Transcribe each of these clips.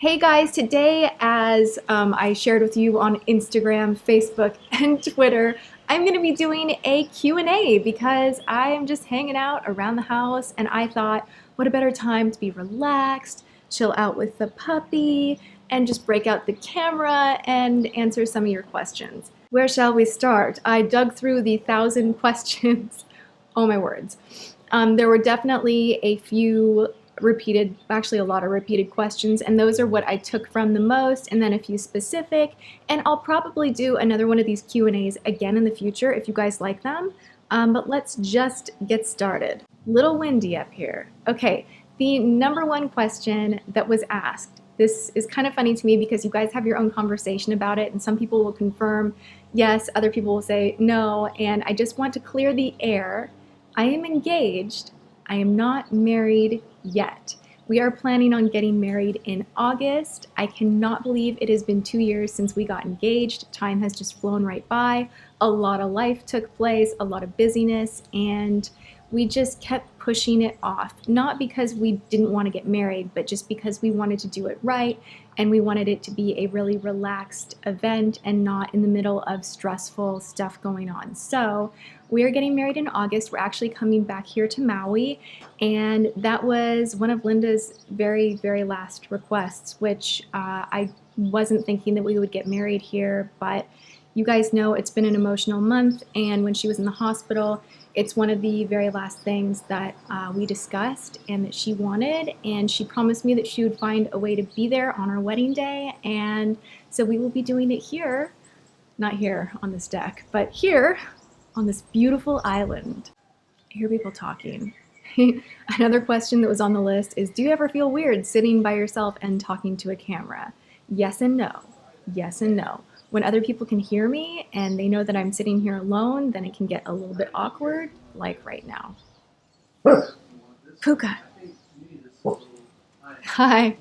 Hey guys, today as I shared with you on Instagram, Facebook, and Twitter, I'm going to be doing a Q&A because I am just hanging out around the house and I thought, what a better time to be relaxed, chill out with the puppy, and just break out the camera and answer some of your questions. Where shall we start? I dug through the 1,000 questions. Oh my words. There were definitely a few repeated, actually a lot of repeated questions, and those are what I took from the most, and then a few specific, and I'll probably do another one of these Q&As again in the future if you guys like them, but let's just get started. Little windy up here. Okay, the number one question that was asked, this is kind of funny to me because you guys have your own conversation about it, and some people will confirm yes, other people will say no, and I just want to clear the air. I am engaged. I am not married yet. We are planning on getting married in August. I cannot believe it has been 2 years since we got engaged. Time has just flown right by. A lot of life took place, a lot of busyness, and we just kept pushing it off. Not because we didn't want to get married, but just because we wanted to do it right and we wanted it to be a really relaxed event and not in the middle of stressful stuff going on. So we are getting married in August. We're actually coming back here to Maui, and that was one of Linda's very, very last requests, which I wasn't thinking that we would get married here, but you guys know it's been an emotional month, and when she was in the hospital, it's one of the very last things that we discussed and that she wanted, and she promised me that she would find a way to be there on our wedding day, and so we will be doing it here, not here on this deck, but here on this beautiful island. I hear people talking. Another question that was on the list is, do you ever feel weird sitting by yourself and talking to a camera? Yes and no. Yes and no. When other people can hear me and they know that I'm sitting here alone, then it can get a little bit awkward, like right now. Puka. Hi.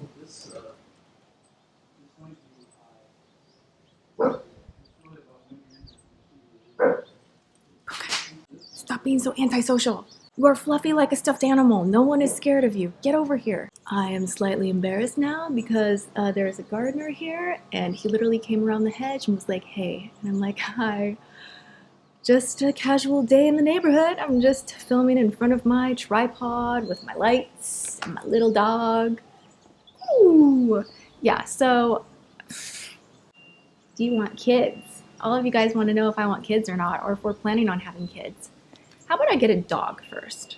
Stop being so antisocial. You are fluffy like a stuffed animal. No one is scared of you. Get over here. I am slightly embarrassed now because there is a gardener here and he literally came around the hedge and was like, hey. And I'm like, hi. Just a casual day in the neighborhood. I'm just filming in front of my tripod with my lights and my little dog. Ooh. Yeah, so do you want kids? All of you guys want to know if I want kids or not, or if we're planning on having kids. How about I get a dog first?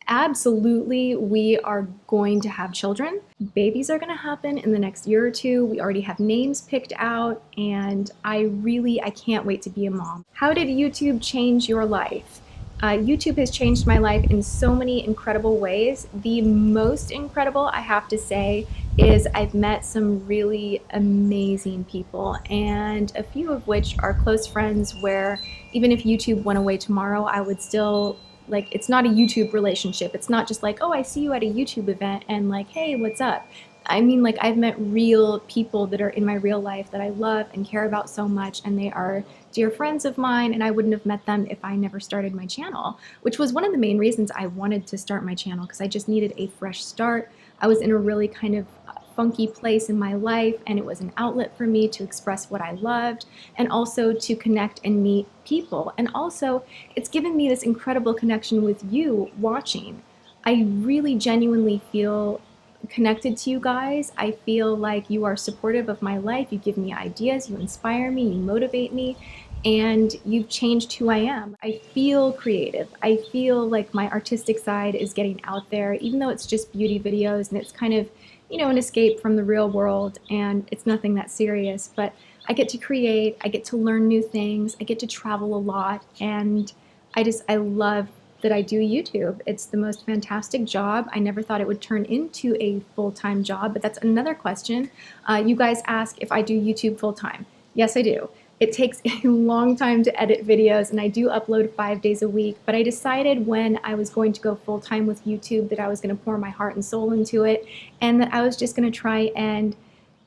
Absolutely, we are going to have children. Babies are going to happen in the next year or two. We already have names picked out, and I can't wait to be a mom. How did YouTube change your life? YouTube has changed my life in so many incredible ways. The most incredible, I have to say, is I've met some really amazing people, and a few of which are close friends where even if YouTube went away tomorrow, I would still, like, it's not a YouTube relationship. It's not just like, oh, I see you at a YouTube event and like, hey, what's up? I mean, like, I've met real people that are in my real life that I love and care about so much, and they are dear friends of mine, and I wouldn't have met them if I never started my channel, which was one of the main reasons I wanted to start my channel, because I just needed a fresh start. I was in a really kind of funky place in my life, and it was an outlet for me to express what I loved and also to connect and meet people. And also, it's given me this incredible connection with you watching. I really genuinely feel connected to you guys. I feel like you are supportive of my life. You give me ideas, you inspire me, you motivate me, and you've changed who I am. I feel creative. I feel like my artistic side is getting out there, even though it's just beauty videos and it's kind of, you know, an escape from the real world, and it's nothing that serious, but I get to create, I get to learn new things, I get to travel a lot, and I love that I do YouTube. It's the most fantastic job. I never thought it would turn into a full-time job, but that's another question. You guys ask if I do YouTube full-time. Yes, I do. It takes a long time to edit videos, and I do upload 5 days a week, but I decided when I was going to go full-time with YouTube that I was going to pour my heart and soul into it, and that I was just going to try and,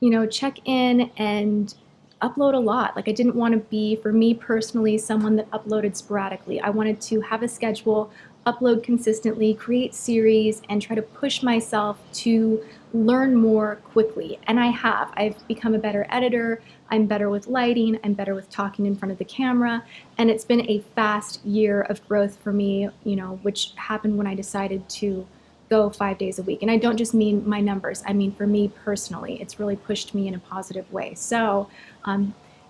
you know, check in and upload a lot. Like, I didn't want to be, for me personally, someone that uploaded sporadically. I wanted to have a schedule, upload consistently, create series, and try to push myself to learn more quickly. And I have. I've become a better editor. I'm better with lighting. I'm better with talking in front of the camera. And it's been a fast year of growth for me, which happened when I decided to go 5 days a week. And I don't just mean my numbers. I mean for me personally. It's really pushed me in a positive way. So,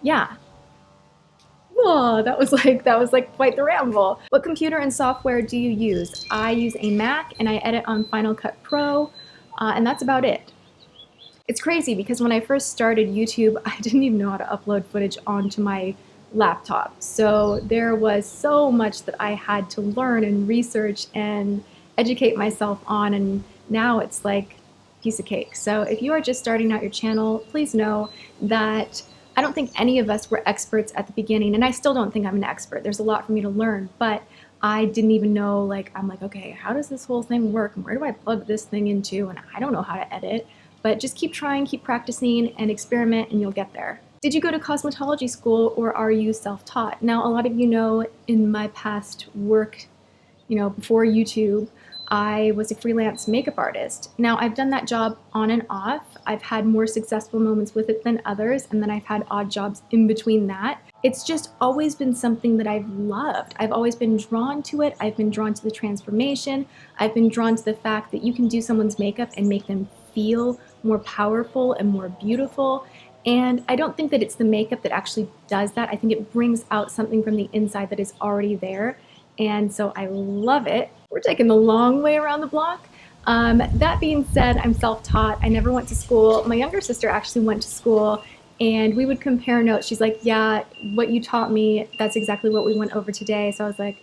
yeah. Whoa, that was like quite the ramble. What computer and software do you use? I use a Mac and I edit on Final Cut Pro, and that's about it. It's crazy because when I first started YouTube, I didn't even know how to upload footage onto my laptop. So there was so much that I had to learn and research and educate myself on, and now it's like a piece of cake. So if you are just starting out your channel, please know that I don't think any of us were experts at the beginning, and I still don't think I'm an expert. There's a lot for me to learn, but I didn't even know, I'm like, okay, how does this whole thing work? And where do I plug this thing into? And I don't know how to edit, but just keep trying, keep practicing, and experiment, and you'll get there. Did you go to cosmetology school, or are you self-taught? Now, a lot of you know in my past work, before YouTube, I was a freelance makeup artist. Now, I've done that job on and off. I've had more successful moments with it than others, and then I've had odd jobs in between that. It's just always been something that I've loved. I've always been drawn to it. I've been drawn to the transformation. I've been drawn to the fact that you can do someone's makeup and make them feel more powerful and more beautiful. And I don't think that it's the makeup that actually does that. I think it brings out something from the inside that is already there. And so I love it. We're taking the long way around the block. That being said, I'm self-taught. I never went to school. My younger sister actually went to school, and we would compare notes. She's like, yeah, what you taught me, that's exactly what we went over today. So I was like,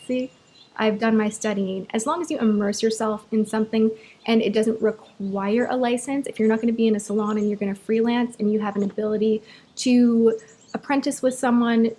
see, I've done my studying. As long as you immerse yourself in something and it doesn't require a license, if you're not going to be in a salon and you're going to freelance and you have an ability to apprentice with someone,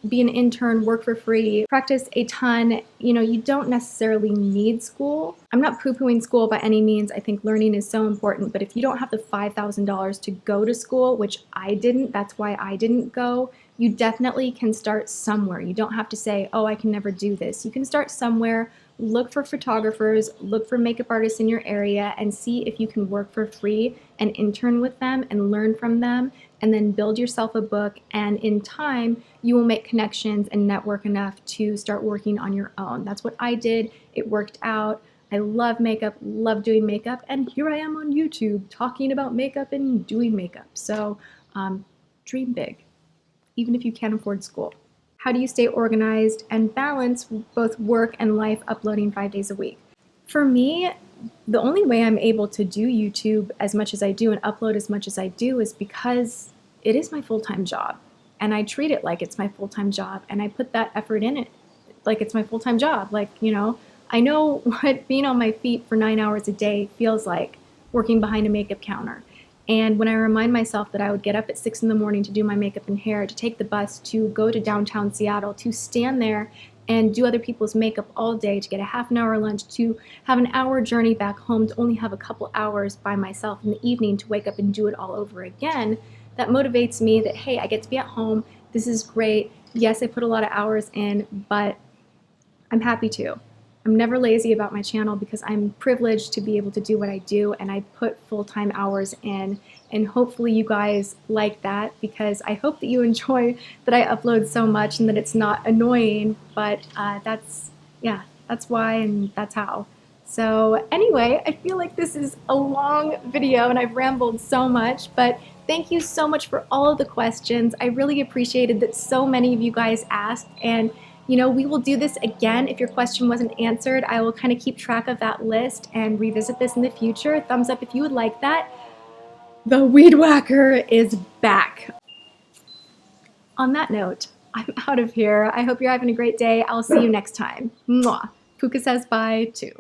be an intern, work for free, practice a ton, you don't necessarily need school. I'm not poo-pooing school by any means. I think learning is so important, but if you don't have the $5,000 to go to school, which I didn't, that's why I didn't go, you definitely can start somewhere. You don't have to say, oh, I can never do this. You can start somewhere, look for photographers, look for makeup artists in your area, and see if you can work for free and intern with them and learn from them, and then build yourself a book, and in time you will make connections and network enough to start working on your own. That's what I did. It worked out. I love makeup, love doing makeup, and here I am on YouTube talking about makeup and doing makeup. So dream big, even if you can't afford school. How do you stay organized and balance both work and life uploading 5 days a week? For me, the only way I'm able to do YouTube as much as I do and upload as much as I do is because it is my full-time job. And I treat it like it's my full-time job, and I put that effort in it like it's my full-time job. I know what being on my feet for 9 hours a day feels like, working behind a makeup counter. And when I remind myself that I would get up at 6 in the morning to do my makeup and hair, to take the bus, to go to downtown Seattle, to stand there and do other people's makeup all day, to get a half an hour lunch, to have an hour journey back home, to only have a couple hours by myself in the evening to wake up and do it all over again, that motivates me that, hey, I get to be at home. This is great. Yes, I put a lot of hours in, but I'm happy to. I'm never lazy about my channel because I'm privileged to be able to do what I do, and I put full-time hours in, and hopefully you guys like that, because I hope that you enjoy that I upload so much and that it's not annoying, but that's why and that's how. So anyway, I feel like this is a long video and I've rambled so much, but thank you so much for all of the questions. I really appreciated that so many of you guys asked, and we will do this again. If your question wasn't answered, I will kind of keep track of that list and revisit this in the future. Thumbs up if you would like that. The Weed Whacker is back. On that note, I'm out of here. I hope you're having a great day. I'll see you next time. Mwah. Puka says bye too.